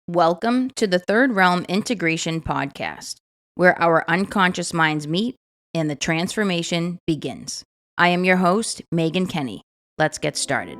Welcome to the Third Realm Integration Podcast, where our unconscious minds meet and the transformation begins. I am your host, Maegan Kenny. Let's get started.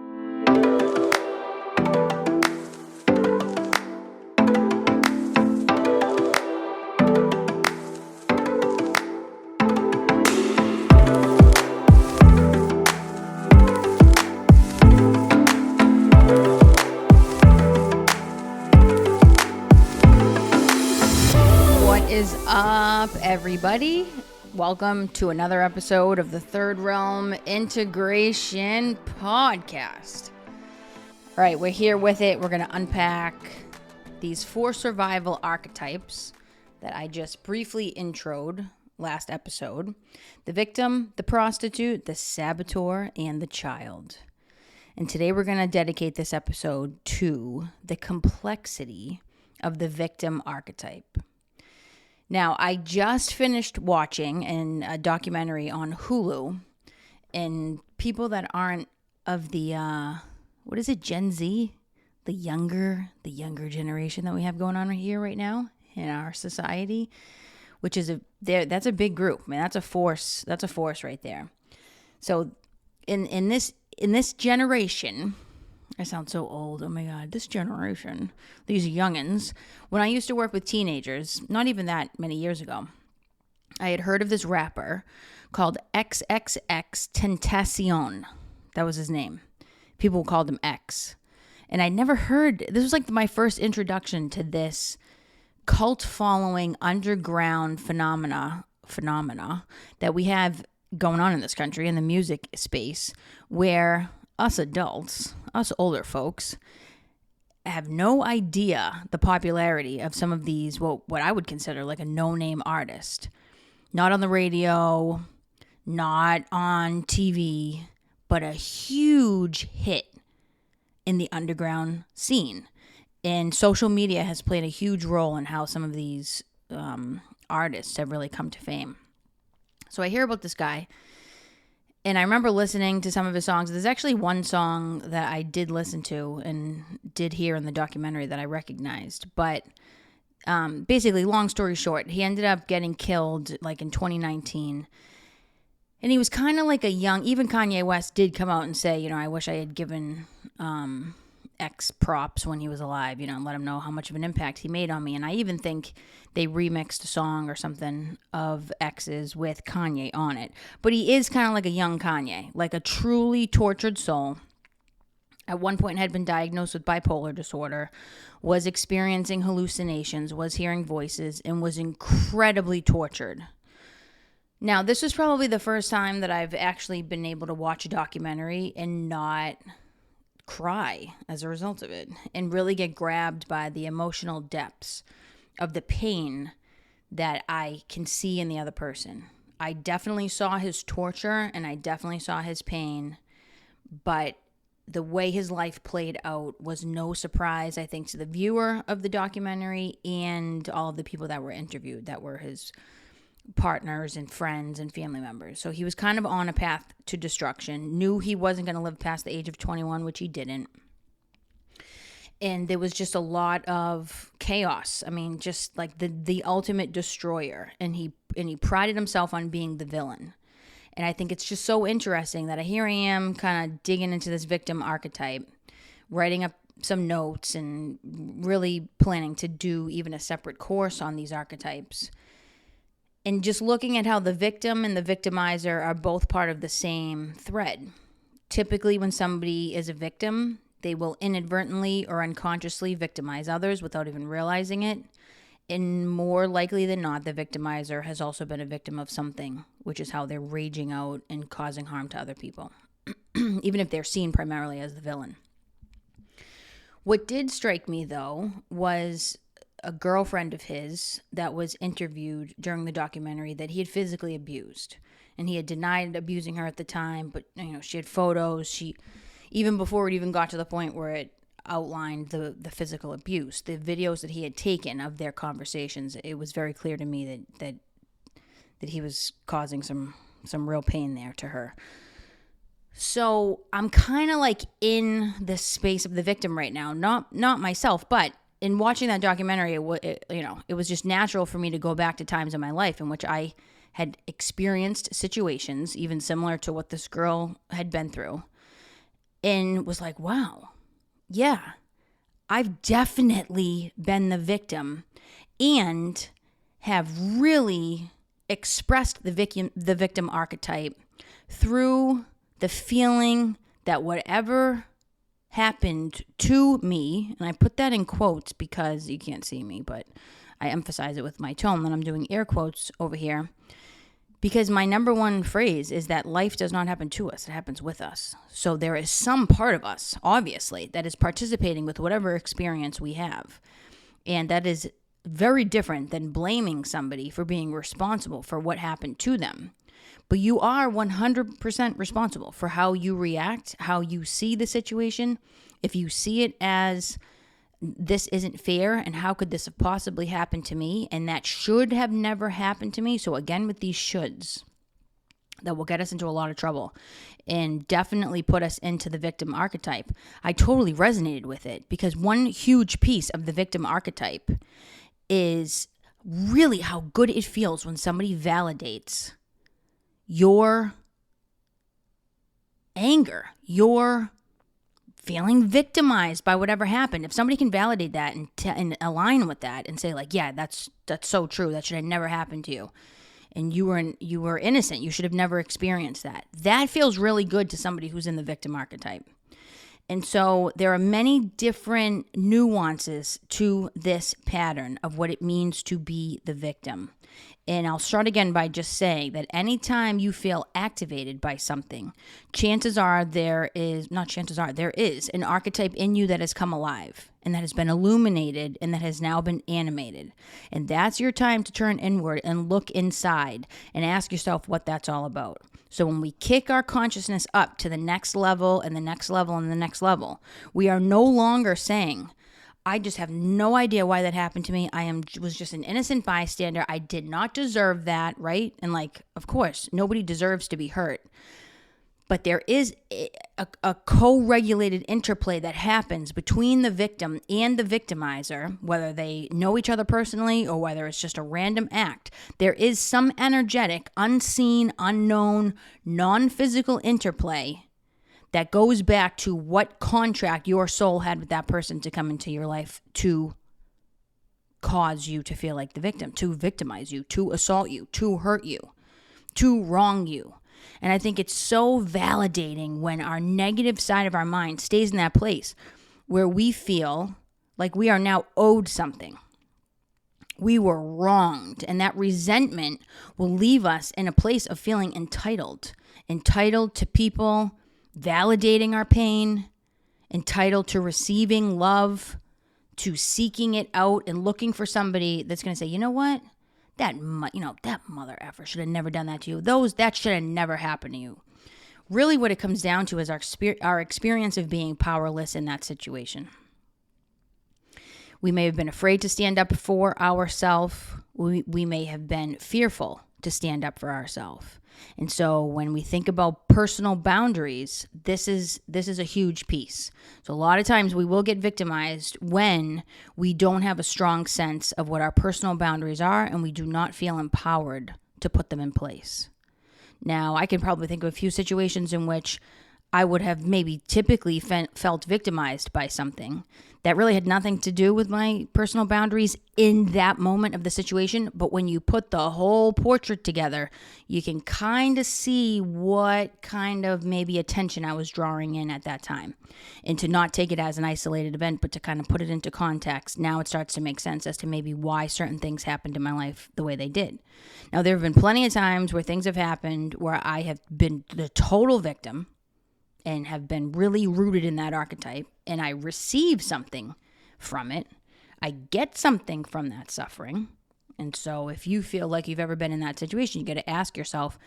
What is up, everybody? Welcome to another episode of the Third Realm Integration Podcast. All right, we're here with it. We're going to unpack these 4 survival archetypes that I just briefly introed last episode. The victim, the prostitute, the saboteur, and the child. And today we're going to dedicate this episode to the complexity of the victim archetype. Now, I just finished watching a documentary on Hulu, and people that aren't of the, Gen Z? The younger generation that we have going on here right now in our society, which is that's a big group, man. That's a force right there. So in this generation, I sound so old. Oh my God, this generation, these youngins. When I used to work with teenagers, not even that many years ago, I had heard of this rapper called XXX Tentacion. That was his name. People called him X. And I never heard, this was like my first introduction to this cult following underground phenomena that we have going on in this country in the music space, where us adults, us older folks, have no idea the popularity of some of these, what I would consider like a no-name artist. Not on the radio, not on TV, but a huge hit in the underground scene. And social media has played a huge role in how some of these artists have really come to fame. So I hear about this guy, and I remember listening to some of his songs. There's actually one song that I did listen to and did hear in the documentary that I recognized. But basically, long story short, he ended up getting killed like in 2019. And he was kind of like a young, even Kanye West did come out and say, I wish I had given X props when he was alive, and let him know how much of an impact he made on me. And I even think they remixed a song or something of X's with Kanye on it. But he is kind of like a young Kanye, like a truly tortured soul. At one point had been diagnosed with bipolar disorder, was experiencing hallucinations, was hearing voices, and was incredibly tortured. Now, this was probably the first time that I've actually been able to watch a documentary and not cry as a result of it, and really get grabbed by the emotional depths of the pain that I can see in the other person. I definitely saw his torture and I definitely saw his pain, but the way his life played out was no surprise, I think, to the viewer of the documentary and all of the people that were interviewed that were his partners and friends and family members. So he was kind of on a path to destruction, knew he wasn't going to live past the age of 21, which he didn't. And there was just a lot of chaos. I mean, just like the ultimate destroyer. And he prided himself on being the villain. And I think it's just so interesting that here I am kind of digging into this victim archetype, writing up some notes and really planning to do even a separate course on these archetypes. And just looking at how the victim and the victimizer are both part of the same thread. Typically, when somebody is a victim, they will inadvertently or unconsciously victimize others without even realizing it. And more likely than not, the victimizer has also been a victim of something, which is how they're raging out and causing harm to other people, even if they're seen primarily as the villain. What did strike me, though, was a girlfriend of his that was interviewed during the documentary that he had physically abused. And he had denied abusing her at the time, but she had photos. Even before it even got to the point where it outlined the physical abuse, the videos that he had taken of their conversations, it was very clear to me that he was causing some real pain there to her. So I'm kind of like in the space of the victim right now. Not myself, but in watching that documentary, it was just natural for me to go back to times in my life in which I had experienced situations even similar to what this girl had been through, and was like, wow, yeah, I've definitely been the victim and have really expressed the victim archetype through the feeling that whatever happened to me, and I put that in quotes because you can't see me, but I emphasize it with my tone that I'm doing air quotes over here, because my number one phrase is that life does not happen to us, it happens with us. So there is some part of us, obviously, that is participating with whatever experience we have. And that is very different than blaming somebody for being responsible for what happened to them. But you are 100% responsible for how you react, how you see the situation. If you see it as this isn't fair and how could this have possibly happened to me, and that should have never happened to me. So again, with these shoulds, that will get us into a lot of trouble and definitely put us into the victim archetype. I totally resonated with it because one huge piece of the victim archetype is really how good it feels when somebody validates your anger, your feeling victimized by whatever happened. If somebody can validate that and align with that and say like, yeah, that's so true. That should have never happened to you. And you were innocent. You should have never experienced that. That feels really good to somebody who's in the victim archetype. And so there are many different nuances to this pattern of what it means to be the victim. And I'll start again by just saying that anytime you feel activated by something, there is an archetype in you that has come alive and that has been illuminated and that has now been animated. And that's your time to turn inward and look inside and ask yourself what that's all about. So when we kick our consciousness up to the next level and the next level and the next level, we are no longer saying, I just have no idea why that happened to me. Was just an innocent bystander. I did not deserve that, right? And like, of course, nobody deserves to be hurt. But there is a co-regulated interplay that happens between the victim and the victimizer, whether they know each other personally or whether it's just a random act. There is some energetic, unseen, unknown, non-physical interplay that goes back to what contract your soul had with that person to come into your life to cause you to feel like the victim, to victimize you, to assault you, to hurt you, to wrong you. And I think it's so validating when our negative side of our mind stays in that place where we feel like we are now owed something. We were wronged, and that resentment will leave us in a place of feeling entitled to people validating our pain, entitled to receiving love, to seeking it out and looking for somebody that's going to say, you know what? That mother effer should have never done that to you. That should have never happened to you. Really what it comes down to is our experience of being powerless in that situation. We may have been afraid to stand up for ourselves. We may have been fearful to stand up for ourselves. And so when we think about personal boundaries, this is a huge piece. So a lot of times we will get victimized when we don't have a strong sense of what our personal boundaries are and we do not feel empowered to put them in place. Now, I can probably think of a few situations in which I would have maybe typically felt victimized by something that really had nothing to do with my personal boundaries in that moment of the situation. But when you put the whole portrait together, you can kind of see what kind of maybe attention I was drawing in at that time. And to not take it as an isolated event, but to kind of put it into context, now it starts to make sense as to maybe why certain things happened in my life the way they did. Now, there have been plenty of times where things have happened where I have been the total victim and have been really rooted in that archetype, and I receive something from it. I get something from that suffering. And so if you feel like you've ever been in that situation, you got to ask yourself,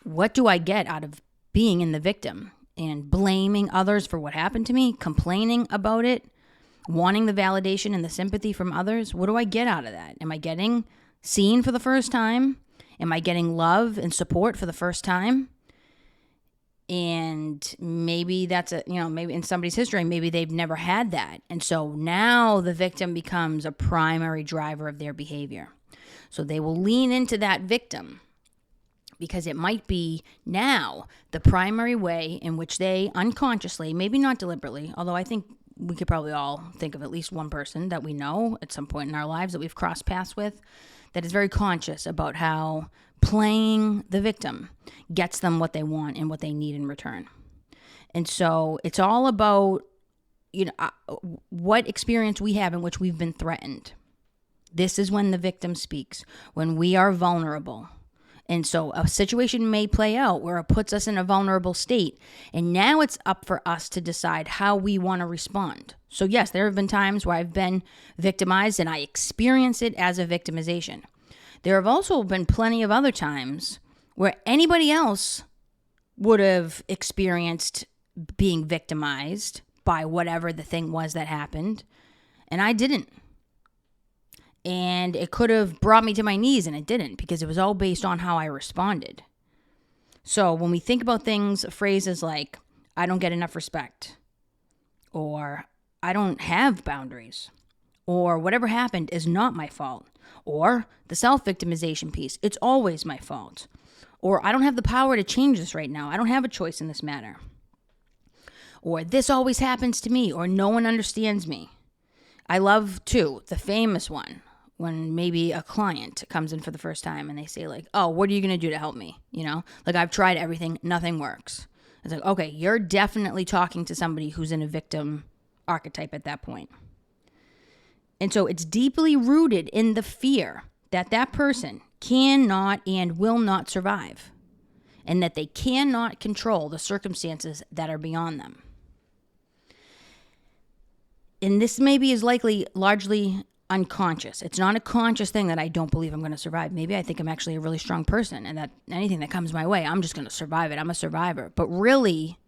what do I get out of being in the victim and blaming others for what happened to me, complaining about it, wanting the validation and the sympathy from others? What do I get out of that? Am I getting seen for the first time? Am I getting love and support for the first time? And maybe that's maybe in somebody's history, maybe they've never had that. And so now the victim becomes a primary driver of their behavior. So they will lean into that victim because it might be now the primary way in which they unconsciously, maybe not deliberately, although I think we could probably all think of at least one person that we know at some point in our lives that we've crossed paths with that is very conscious about how playing the victim gets them what they want and what they need in return. And so it's all about, what experience we have in which we've been threatened. This is when the victim speaks, when we are vulnerable. And so a situation may play out where it puts us in a vulnerable state. And now it's up for us to decide how we want to respond. So yes, there have been times where I've been victimized and I experience it as a victimization. There have also been plenty of other times where anybody else would have experienced being victimized by whatever the thing was that happened, and I didn't. And it could have brought me to my knees, and it didn't, because it was all based on how I responded. So when we think about things, phrases like, I don't get enough respect, or I don't have boundaries, or whatever happened is not my fault, or the self-victimization piece, it's always my fault, or I don't have the power to change this right now, I don't have a choice in this matter, or this always happens to me, or no one understands me. I love, too, the famous one, when maybe a client comes in for the first time and they say like, oh, what are you going to do to help me? Like I've tried everything, nothing works. It's like, okay, you're definitely talking to somebody who's in a victim archetype at that point. And so it's deeply rooted in the fear that that person cannot and will not survive, and that they cannot control the circumstances that are beyond them. And this maybe is largely unconscious. It's not a conscious thing that I don't believe I'm going to survive. Maybe I think I'm actually a really strong person and that anything that comes my way, I'm just going to survive it. I'm a survivor. But really,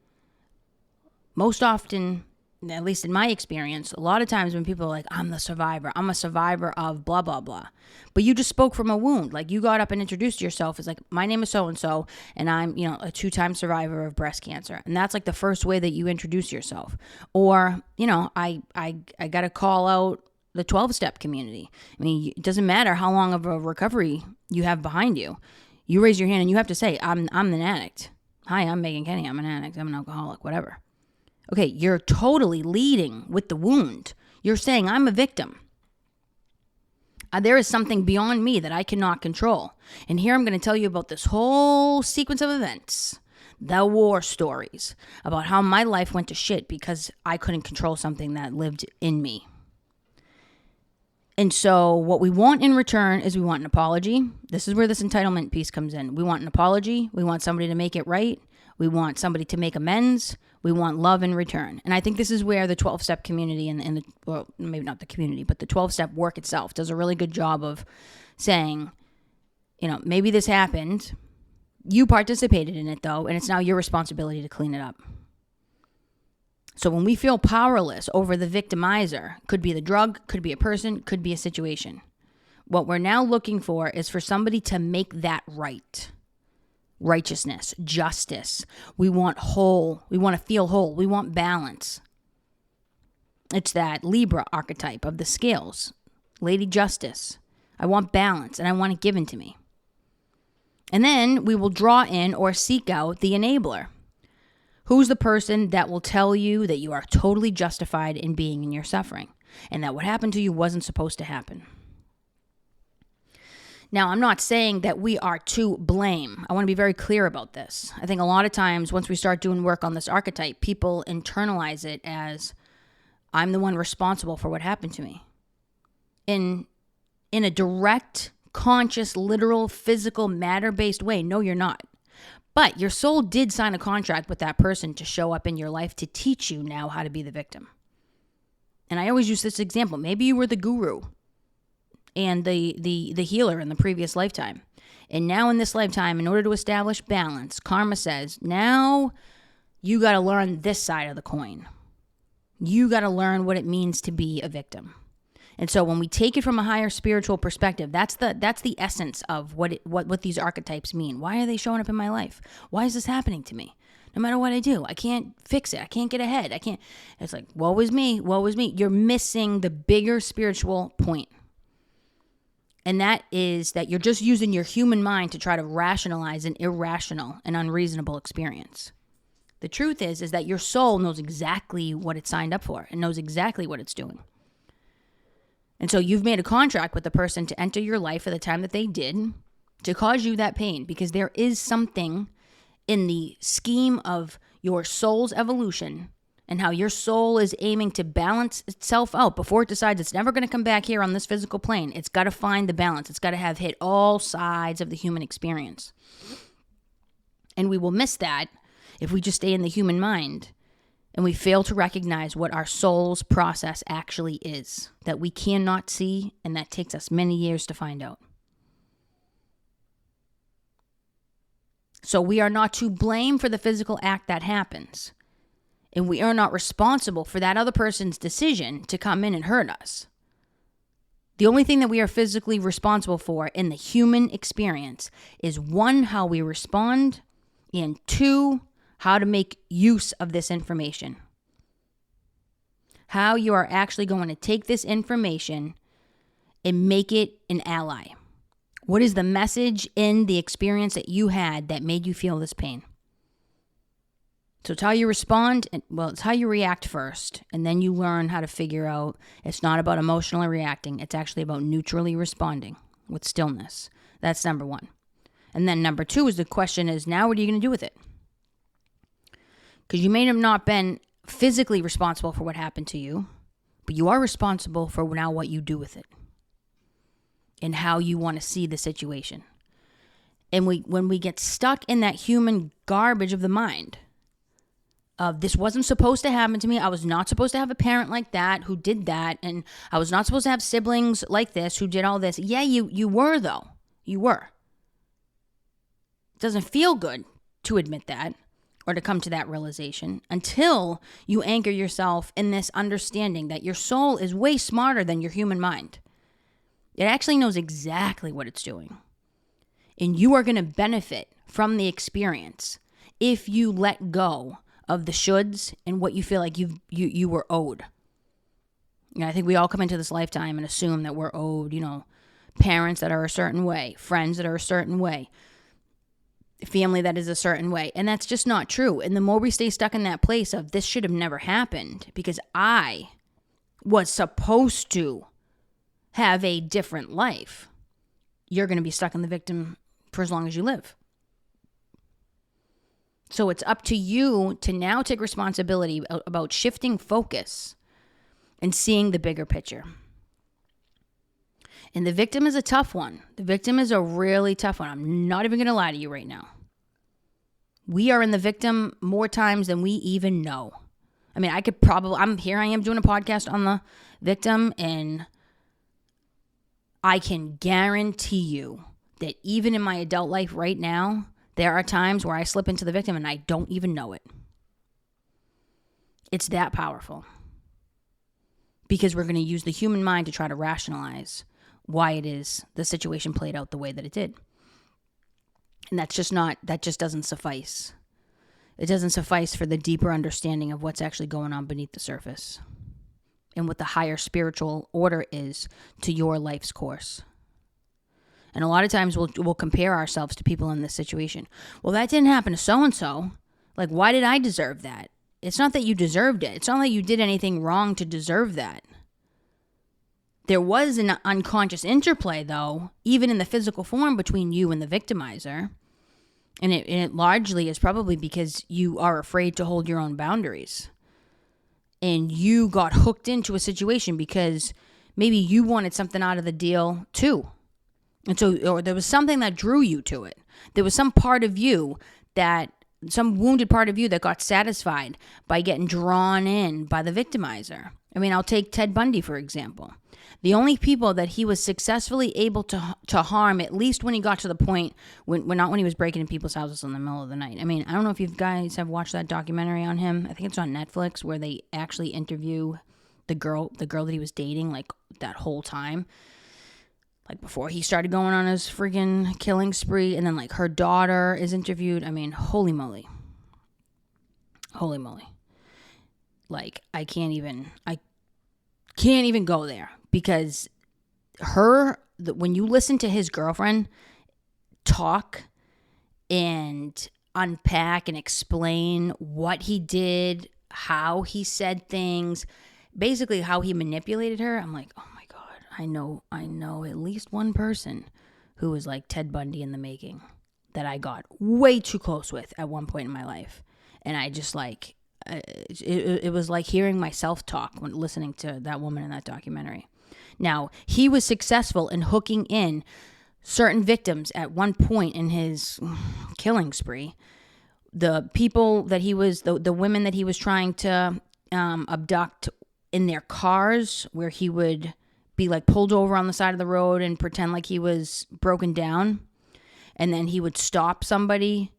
most often, at least in my experience, a lot of times when people are like, I'm a survivor of blah, blah, blah. But you just spoke from a wound. Like you got up and introduced yourself as like, my name is so-and-so, and I'm, a 2-time survivor of breast cancer. And that's like the first way that you introduce yourself. Or, I got to call out the 12-step community. I mean, it doesn't matter how long of a recovery you have behind you. You raise your hand and you have to say, I'm an addict. Hi, I'm Maegan Kenny. I'm an addict. I'm an alcoholic, whatever. Okay, you're totally leading with the wound. You're saying, I'm a victim. There is something beyond me that I cannot control. And here I'm going to tell you about this whole sequence of events, the war stories, about how my life went to shit because I couldn't control something that lived in me. And so what we want in return is we want an apology. This is where this entitlement piece comes in. We want an apology. We want somebody to make it right. We want somebody to make amends. We want love in return. And I think this is where the 12-step community well, maybe not the community, but the 12-step work itself does a really good job of saying, maybe this happened. You participated in it, though, and it's now your responsibility to clean it up. So when we feel powerless over the victimizer, could be the drug, could be a person, could be a situation. What we're now looking for is for somebody to make that right. Righteousness, justice. We want whole. We want to feel whole. We want balance. It's that Libra archetype of the scales. Lady Justice. I want balance and I want it given to me. And then we will draw in or seek out the enabler. Who's the person that will tell you that you are totally justified in being in your suffering and that what happened to you wasn't supposed to happen? Now, I'm not saying that we are to blame. I want to be very clear about this. I think a lot of times once we start doing work on this archetype, people internalize it as I'm the one responsible for what happened to me. In a direct, conscious, literal, physical, matter-based way, no, you're not. But your soul did sign a contract with that person to show up in your life to teach you now how to be the victim. And I always use this example. Maybe you were the guru and the healer in the previous lifetime. And now in this lifetime, in order to establish balance, karma says, now you got to learn this side of the coin. You got to learn what it means to be a victim. And so when we take it from a higher spiritual perspective, that's the essence of what these archetypes mean. Why are they showing up in my life? Why is this happening to me? No matter what I do, I can't fix it. I can't get ahead. I can't. It's like, woe is me, woe is me. You're missing the bigger spiritual point. And that is that you're just using your human mind to try to rationalize an irrational and unreasonable experience. The truth is that your soul knows exactly what it signed up for and knows exactly what it's doing. And so you've made a contract with the person to enter your life at the time that they did to cause you that pain, because there is something in the scheme of your soul's evolution and how your soul is aiming to balance itself out before it decides it's never going to come back here on this physical plane. It's got to find the balance. It's got to have hit all sides of the human experience. And we will miss that if we just stay in the human mind and we fail to recognize what our soul's process actually is, that we cannot see, and that takes us many years to find out. So we are not to blame for the physical act that happens. And we are not responsible for that other person's decision to come in and hurt us. The only thing that we are physically responsible for in the human experience is 1, how we respond, and 2, how to make use of this information. How you are actually going to take this information and make it an ally. What is the message in the experience that you had that made you feel this pain? So it's how you respond, it's how you react first, and then you learn how to figure out it's not about emotionally reacting, it's actually about neutrally responding with stillness. That's number 1. And then number 2 is the question is, now what are you going to do with it? Because you may have not been physically responsible for what happened to you, but you are responsible for now what you do with it and how you want to see the situation. And when we get stuck in that human garbage of the mind, of this wasn't supposed to happen to me, I was not supposed to have a parent like that who did that, and I was not supposed to have siblings like this who did all this. Yeah, you were, though. You were. It doesn't feel good to admit that or to come to that realization until you anchor yourself in this understanding that your soul is way smarter than your human mind. It actually knows exactly what it's doing. And you are going to benefit from the experience if you let go of the shoulds and what you feel like you were owed. You know, I think we all come into this lifetime and assume that we're owed, parents that are a certain way, friends that are a certain way, family that is a certain way. And that's just not true. And the more we stay stuck in that place of this should have never happened because I was supposed to have a different life, you're going to be stuck in the victim for as long as you live. So it's up to you to now take responsibility about shifting focus and seeing the bigger picture. And the victim is a tough one. The victim is a really tough one. I'm not even going to lie to you right now. We are in the victim more times than we even know. I mean, I am doing a podcast on the victim, and I can guarantee you that even in my adult life right now, there are times where I slip into the victim and I don't even know it. It's that powerful. Because we're going to use the human mind to try to rationalize why it is the situation played out the way that it did. And that just doesn't suffice. It doesn't suffice for the deeper understanding of what's actually going on beneath the surface and what the higher spiritual order is to your life's course. And a lot of times we'll compare ourselves to people in this situation. Well, that didn't happen to so-and-so. Like, why did I deserve that? It's not that you deserved it. It's not like you did anything wrong to deserve that. There was an unconscious interplay, though, even in the physical form between you and the victimizer. And it largely is probably because you are afraid to hold your own boundaries. And you got hooked into a situation because maybe you wanted something out of the deal, too. And so, or there was something that drew you to it. There was some part of you some wounded part of you that got satisfied by getting drawn in by the victimizer. I mean, I'll take Ted Bundy, for example. The only people that he was successfully able to harm, at least when he got to the point, not when he was breaking in people's houses in the middle of the night. I mean, I don't know if you guys have watched that documentary on him. I think it's on Netflix, where they actually interview the girl that he was dating, like, that whole time. Like, before he started going on his freaking killing spree. And then, like, her daughter is interviewed. I mean, holy moly. Holy moly. Like, I can't even go there, because when you listen to his girlfriend talk and unpack and explain what he did, how he said things, basically how he manipulated her, I'm like, oh my God, I know at least one person who was like Ted Bundy in the making that I got way too close with at one point in my life. And I just like, it was like hearing myself talk when listening to that woman in that documentary. Now, he was successful in hooking in certain victims at one point in his killing spree. The people that he was, the women that he was trying to abduct in their cars, where he would be like pulled over on the side of the road and pretend like he was broken down. And then he would stop somebody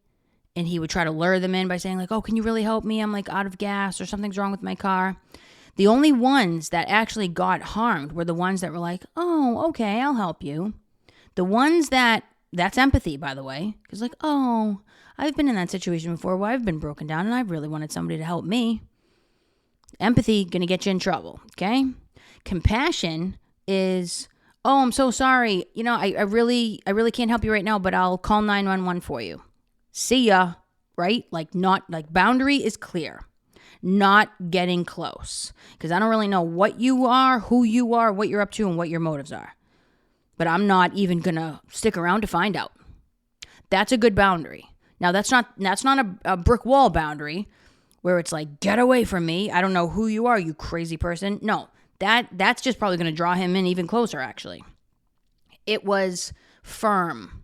and he would try to lure them in by saying like, oh, can you really help me? I'm like out of gas, or something's wrong with my car. The only ones that actually got harmed were the ones that were like, oh, okay, I'll help you. The ones that's empathy, by the way. Because like, oh, I've been in that situation before where I've been broken down and I really wanted somebody to help me. Empathy, gonna get you in trouble, okay? Compassion is, oh, I'm so sorry. You know, I really can't help you right now, but I'll call 911 for you. See ya, right? Like, not, like, boundary is clear. Not getting close. Because I don't really know what you are, who you are, what you're up to, and what your motives are. But I'm not even going to stick around to find out. That's a good boundary. Now, that's not a brick wall boundary where it's like, get away from me. I don't know who you are, you crazy person. No, that's just probably going to draw him in even closer, actually. It was firm.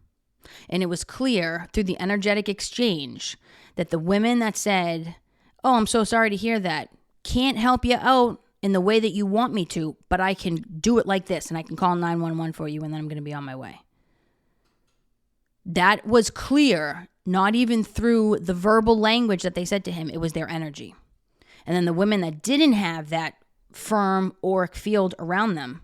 And it was clear through the energetic exchange that the women that said, oh, I'm so sorry to hear that, can't help you out in the way that you want me to, but I can do it like this, and I can call 911 for you, and then I'm going to be on my way. That was clear, not even through the verbal language that they said to him. It was their energy. And then the women that didn't have that firm auric field around them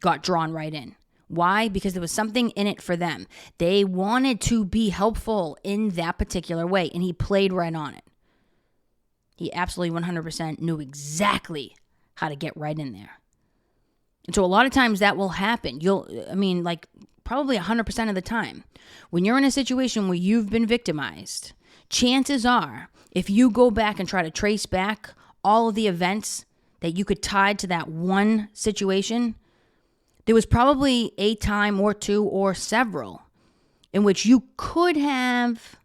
got drawn right in. Why? Because there was something in it for them. They wanted to be helpful in that particular way, and he played right on it. He absolutely 100% knew exactly how to get right in there. And so a lot of times that will happen. Probably 100% of the time, when you're in a situation where you've been victimized, chances are, if you go back and try to trace back all of the events that you could tie to that one situation, there was probably a time or two or several in which you could have,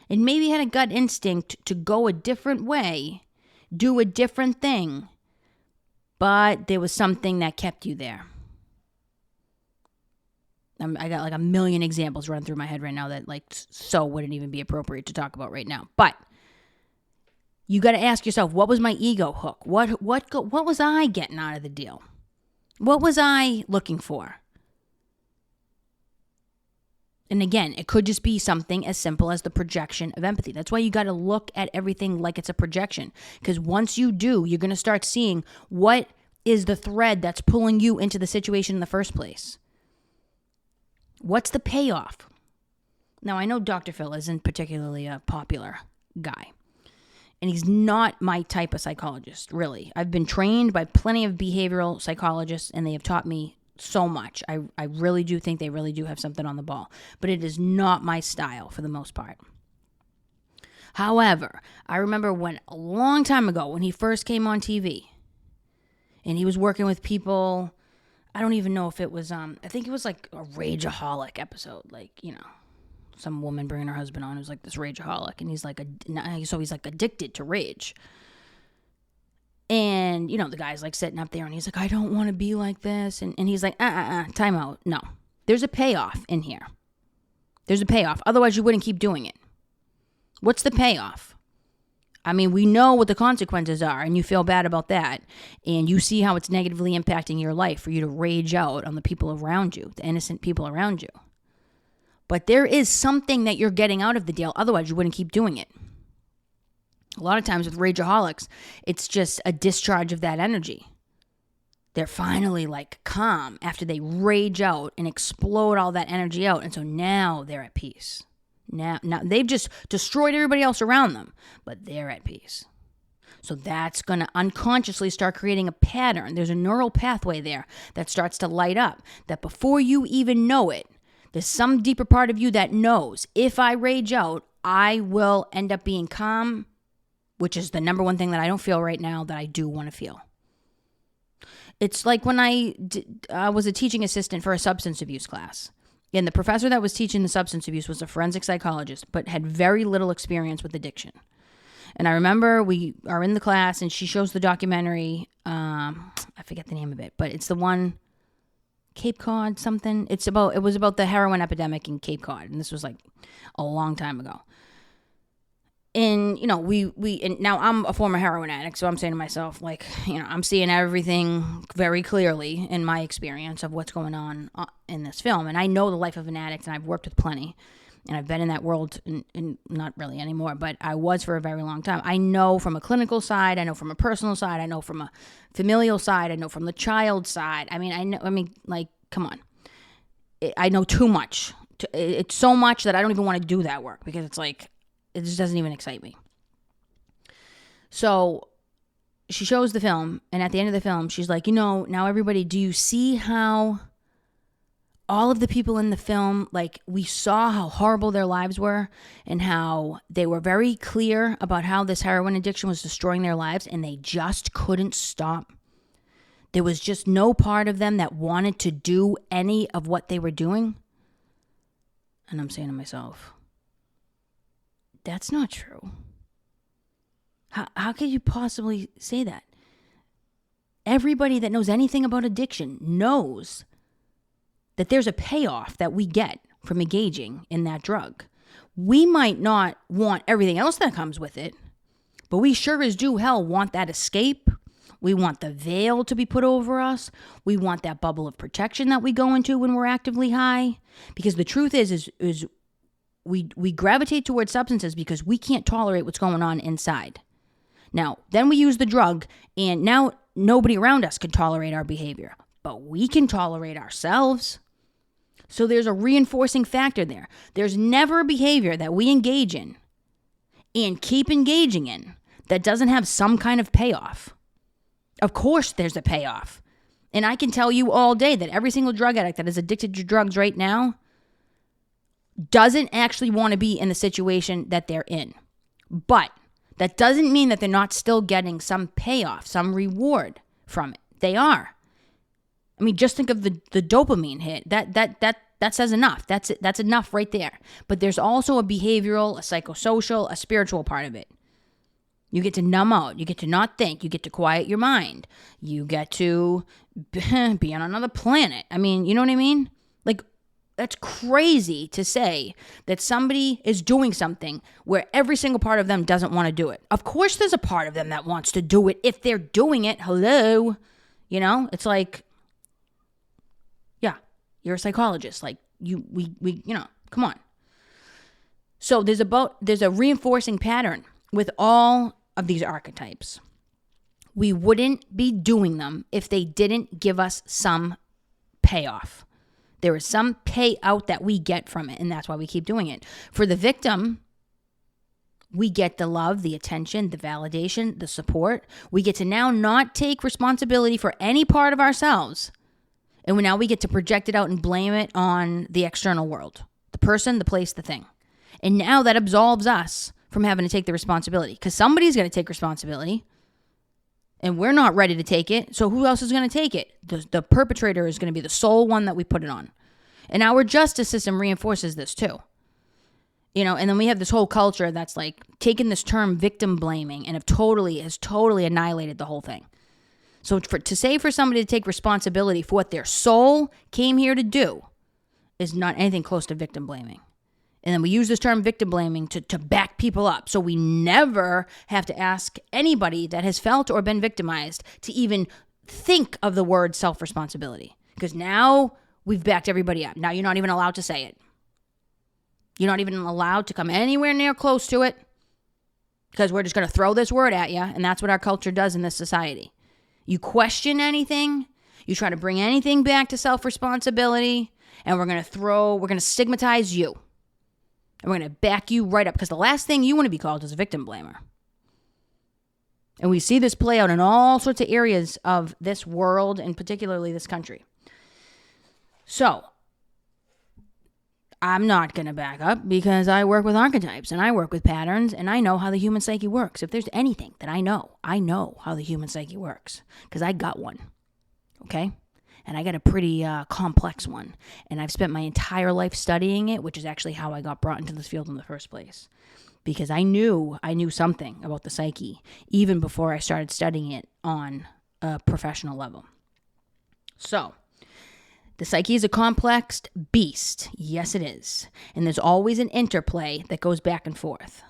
and maybe had a gut instinct to go a different way, do a different thing, but there was something that kept you there. I got like a million examples running through my head right now that like so wouldn't even be appropriate to talk about right now. But you got to ask yourself, what was my ego hook? What was I getting out of the deal? What was I looking for? And again, it could just be something as simple as the projection of empathy. That's why you got to look at everything like it's a projection. Because once you do, you're going to start seeing what is the thread that's pulling you into the situation in the first place. What's the payoff? Now, I know Dr. Phil isn't particularly a popular guy. And he's not my type of psychologist, really. I've been trained by plenty of behavioral psychologists, and they have taught me so much. I really do think they really do have something on the ball. But it is not my style for the most part. However, I remember when a long time ago when he first came on TV, and he was working with people, I don't even know if it was, I think it was like a rageaholic episode, like, you know, some woman bringing her husband on who's like this rageaholic, and he's like, he's like addicted to rage. And, you know, the guy's like sitting up there and he's like, I don't want to be like this. And he's like, time out. No, there's a payoff in here. There's a payoff. Otherwise you wouldn't keep doing it. What's the payoff? I mean, we know what the consequences are, and you feel bad about that. And you see how it's negatively impacting your life for you to rage out on the people around you, the innocent people around you. But there is something that you're getting out of the deal. Otherwise, you wouldn't keep doing it. A lot of times with rageaholics, it's just a discharge of that energy. They're finally like calm after they rage out and explode all that energy out. And so now they're at peace. Now they've just destroyed everybody else around them, but they're at peace. So that's going to unconsciously start creating a pattern. There's a neural pathway there that starts to light up, that before you even know it, there's some deeper part of you that knows, if I rage out, I will end up being calm, which is the number one thing that I don't feel right now that I do want to feel. It's like when I was a teaching assistant for a substance abuse class. And the professor that was teaching the substance abuse was a forensic psychologist, but had very little experience with addiction. And I remember we are in the class and she shows the documentary. I forget the name of it, but it's the one, Cape Cod something. It was about the heroin epidemic in Cape Cod. And this was like a long time ago. And, you know, and now I'm a former heroin addict. So I'm saying to myself, like, you know, I'm seeing everything very clearly in my experience of what's going on in this film. And I know the life of an addict and I've worked with plenty. And I've been in that world, in not really anymore, but I was for a very long time. I know from a clinical side, I know from a personal side, I know from a familial side, I know from the child side. I mean, like, come on. I know too much. It's so much that I don't even want to do that work because it's like, it just doesn't even excite me. So she shows the film, and at the end of the film, she's like, you know, now everybody, do you see how all of the people in the film, like, we saw how horrible their lives were and how they were very clear about how this heroin addiction was destroying their lives, and they just couldn't stop. There was just no part of them that wanted to do any of what they were doing. And I'm saying to myself, that's not true. How could you possibly say that? Everybody that knows anything about addiction knows that there's a payoff that we get from engaging in that drug. We might not want everything else that comes with it, but we sure as do hell want that escape. We want the veil to be put over us. We want that bubble of protection that we go into when we're actively high. Because the truth is we gravitate towards substances because we can't tolerate what's going on inside. Now, then we use the drug, and now nobody around us can tolerate our behavior, but we can tolerate ourselves. So there's a reinforcing factor there. There's never a behavior that we engage in and keep engaging in that doesn't have some kind of payoff. Of course there's a payoff. And I can tell you all day that every single drug addict that is addicted to drugs right now doesn't actually want to be in the situation that they're in. But that doesn't mean that they're not still getting some payoff, some reward from it. They are. I mean, just think of the dopamine hit. That says enough. That's enough right there. But there's also a behavioral, a psychosocial, a spiritual part of it. You get to numb out. You get to not think. You get to quiet your mind. You get to be on another planet. I mean, you know what I mean? Like, that's crazy to say that somebody is doing something where every single part of them doesn't want to do it. Of course there's a part of them that wants to do it if they're doing it. Hello? You know? It's like, yeah, you're a psychologist. Like, we you know, come on. So there's a reinforcing pattern with all of these archetypes. We wouldn't be doing them if they didn't give us some payoff. There is some payout that we get from it, and that's why we keep doing it. For the victim, we get the love, the attention, the validation, the support. We get to now not take responsibility for any part of ourselves. And now we get to project it out and blame it on the external world, the person, the place, the thing. And now that absolves us from having to take the responsibility, because somebody's going to take responsibility. And we're not ready to take it. So who else is going to take it? The perpetrator is going to be the sole one that we put it on. And our justice system reinforces this too. You know, and then we have this whole culture that's like taken this term victim blaming and has totally annihilated the whole thing. So to say for somebody to take responsibility for what their soul came here to do is not anything close to victim blaming. And then we use this term victim blaming to back people up. So we never have to ask anybody that has felt or been victimized to even think of the word self-responsibility. Because now we've backed everybody up. Now you're not even allowed to say it. You're not even allowed to come anywhere near close to it. Because we're just going to throw this word at you. And that's what our culture does in this society. You question anything. You try to bring anything back to self-responsibility. And we're going to stigmatize you. And we're going to back you right up, because the last thing you want to be called is a victim blamer. And we see this play out in all sorts of areas of this world, and particularly this country. So I'm not going to back up, because I work with archetypes and I work with patterns, and I know how the human psyche works. If there's anything that I know how the human psyche works, because I got one. Okay? And I got a pretty complex one. And I've spent my entire life studying it, which is actually how I got brought into this field in the first place. Because I knew something about the psyche even before I started studying it on a professional level. So, the psyche is a complex beast. Yes, it is. And there's always an interplay that goes back and forth.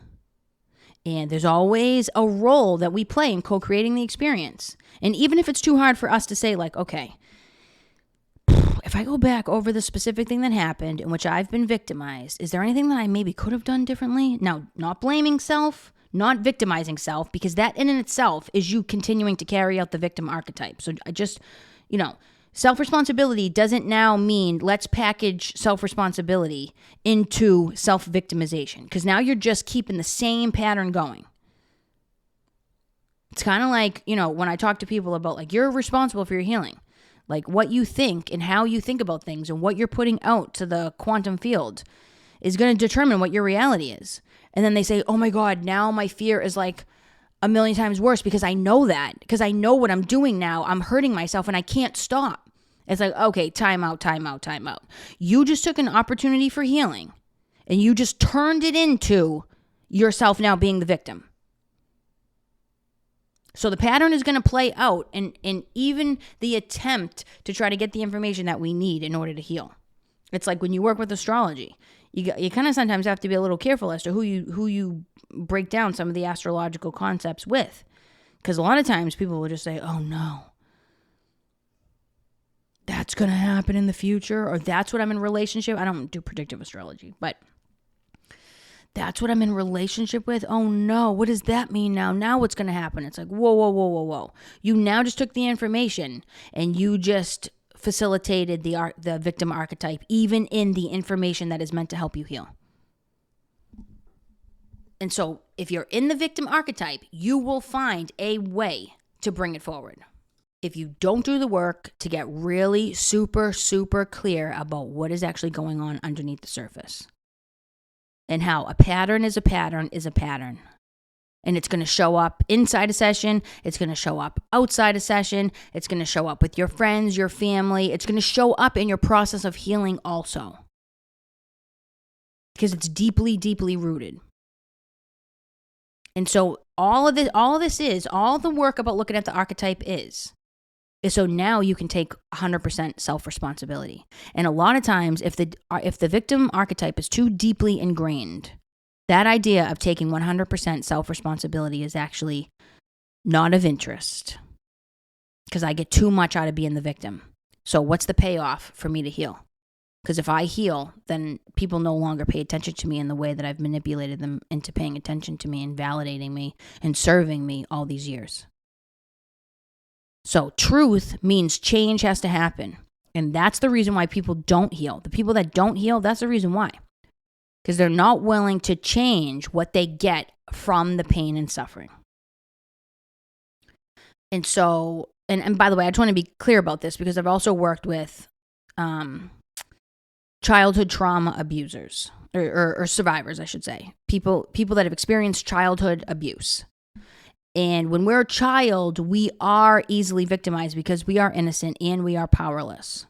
And there's always a role that we play in co-creating the experience. And even if it's too hard for us to say, like, okay, if I go back over the specific thing that happened in which I've been victimized, is there anything that I maybe could have done differently? Now, not blaming self, not victimizing self, because that in itself is you continuing to carry out the victim archetype. So I just, self-responsibility doesn't now mean let's package self-responsibility into self-victimization, because now you're just keeping the same pattern going. It's kind of like, when I talk to people about, like, you're responsible for your healing. Like, what you think and how you think about things and what you're putting out to the quantum field is going to determine what your reality is. And then they say, oh my God, now my fear is like a million times worse because I know that. Because I know what I'm doing now. I'm hurting myself and I can't stop. It's like, okay, time out. You just took an opportunity for healing and you just turned it into yourself now being the victim. So the pattern is going to play out in even the attempt to try to get the information that we need in order to heal. It's like when you work with astrology, you kind of sometimes have to be a little careful as to who you break down some of the astrological concepts with. Because a lot of times people will just say, oh no, that's going to happen in the future, or that's what I'm in relationship. I don't do predictive astrology, but that's what I'm in relationship with. Oh no, what does that mean now? Now what's going to happen? It's like, whoa. You now just took the information and you just facilitated the victim archetype, even in the information that is meant to help you heal. And so if you're in the victim archetype, you will find a way to bring it forward. If you don't do the work to get really super, super clear about what is actually going on underneath the surface. And how a pattern is a pattern is a pattern. And it's going to show up inside a session. It's going to show up outside a session. It's going to show up with your friends, your family. It's going to show up in your process of healing also. Because it's deeply, deeply rooted. And so all the work about looking at the archetype is so now you can take 100% self-responsibility. And a lot of times, if the victim archetype is too deeply ingrained, that idea of taking 100% self-responsibility is actually not of interest. Because I get too much out of being the victim. So what's the payoff for me to heal? Because if I heal, then people no longer pay attention to me in the way that I've manipulated them into paying attention to me and validating me and serving me all these years. So truth means change has to happen. And that's the reason why people don't heal. The people that don't heal, that's the reason why. Because they're not willing to change what they get from the pain and suffering. And so, and by the way, I just want to be clear about this because I've also worked with childhood trauma abusers or survivors, I should say. People that have experienced childhood abuse. And when we're a child, we are easily victimized because we are innocent and we are powerless.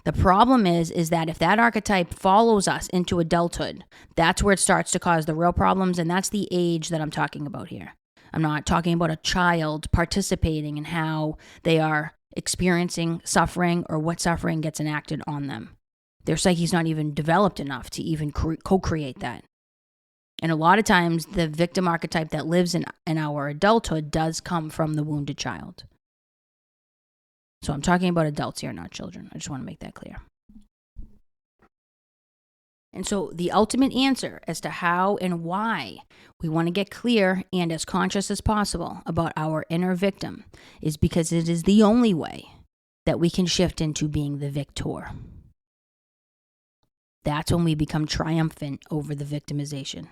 The problem is that if that archetype follows us into adulthood, that's where it starts to cause the real problems, and that's the age that I'm talking about here. I'm not talking about a child participating in how they are experiencing suffering or what suffering gets enacted on them. Their psyche's not even developed enough to even co-create that. And a lot of times, the victim archetype that lives in our adulthood does come from the wounded child. So I'm talking about adults here, not children. I just want to make that clear. And so the ultimate answer as to how and why we want to get clear and as conscious as possible about our inner victim is because it is the only way that we can shift into being the victor. That's when we become triumphant over the victimization.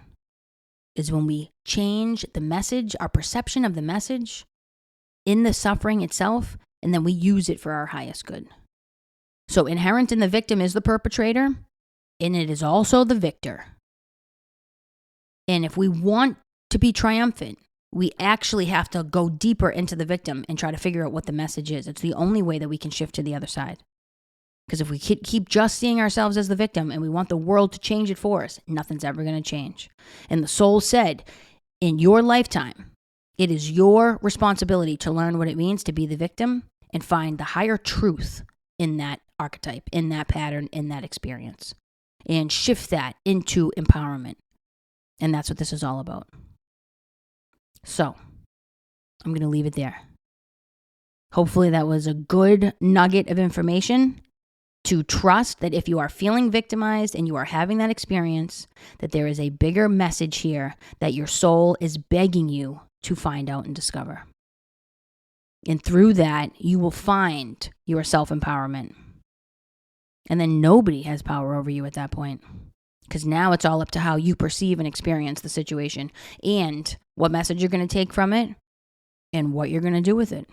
Is when we change the message, our perception of the message in the suffering itself, and then we use it for our highest good. So inherent in the victim is the perpetrator, and it is also the victor. And if we want to be triumphant, we actually have to go deeper into the victim and try to figure out what the message is. It's the only way that we can shift to the other side. Because if we keep just seeing ourselves as the victim and we want the world to change it for us, nothing's ever going to change. And the soul said, in your lifetime, it is your responsibility to learn what it means to be the victim and find the higher truth in that archetype, in that pattern, in that experience, and shift that into empowerment. And that's what this is all about. So, I'm going to leave it there. Hopefully that was a good nugget of information to trust that if you are feeling victimized and you are having that experience, that there is a bigger message here that your soul is begging you to find out and discover. And through that, you will find your self-empowerment. And then nobody has power over you at that point. Because now it's all up to how you perceive and experience the situation and what message you're going to take from it and what you're going to do with it.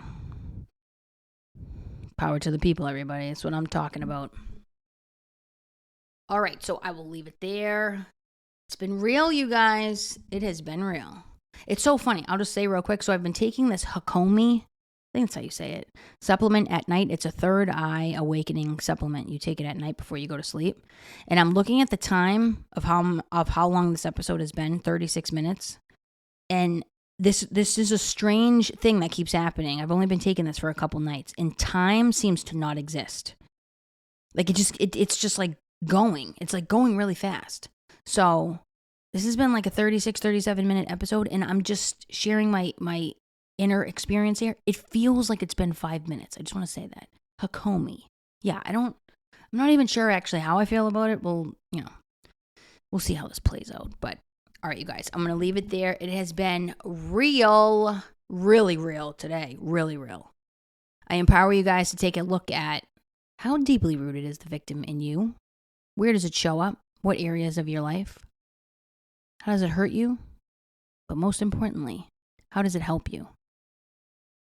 Power to the people, everybody. That's what I'm talking about. All right, so I will leave it there. It's been real, you guys. It has been real. It's so funny. I'll just say real quick. So I've been taking this Hakomi, I think that's how you say it, supplement at night. It's a third eye awakening supplement. You take it at night before you go to sleep. And I'm looking at the time of how long this episode has been, 36 minutes. And this is a strange thing that keeps happening. I've only been taking this for a couple nights, and time seems to not exist. Like it's just like going. It's like going really fast. So this has been like a 36, 37 minute episode, and I'm just sharing my inner experience here. It feels like it's been 5 minutes. I just want to say that. Hakomi. Yeah, I'm not even sure actually how I feel about it. Well, we'll see how this plays out. But all right, you guys, I'm going to leave it there. It has been real, really real today. Really real. I empower you guys to take a look at how deeply rooted is the victim in you? Where does it show up? What areas of your life? How does it hurt you? But most importantly, how does it help you?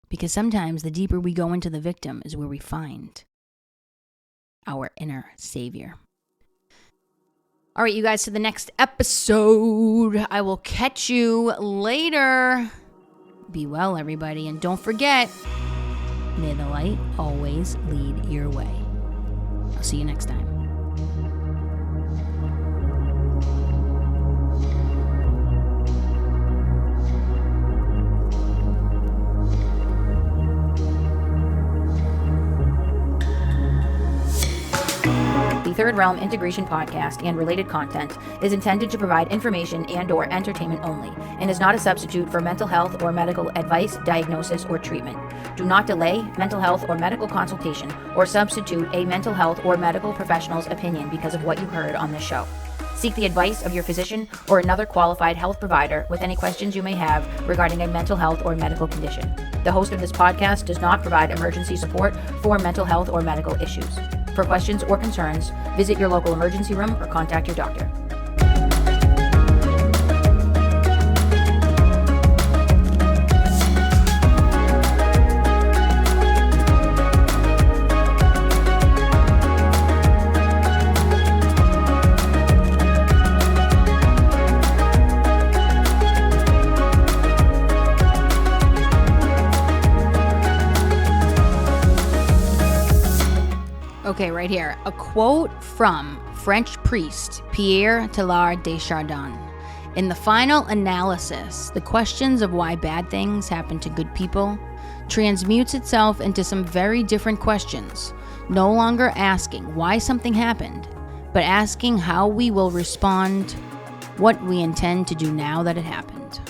Because sometimes the deeper we go into the victim is where we find our inner savior. All right, you guys, to the next episode. I will catch you later. Be well, everybody. And don't forget, may the light always lead your way. I'll see you next time. The Third Realm Integration Podcast and related content is intended to provide information and/or entertainment only and is not a substitute for mental health or medical advice, diagnosis, or treatment. Do not delay mental health or medical consultation or substitute a mental health or medical professional's opinion because of what you heard on this show. Seek the advice of your physician or another qualified health provider with any questions you may have regarding a mental health or medical condition. The host of this podcast does not provide emergency support for mental health or medical issues. For questions or concerns, visit your local emergency room or contact your doctor. Okay, right here. A quote from French priest Pierre Teilhard de Chardin. In the final analysis, the questions of why bad things happen to good people transmutes itself into some very different questions, no longer asking why something happened, but asking how we will respond, what we intend to do now that it happened.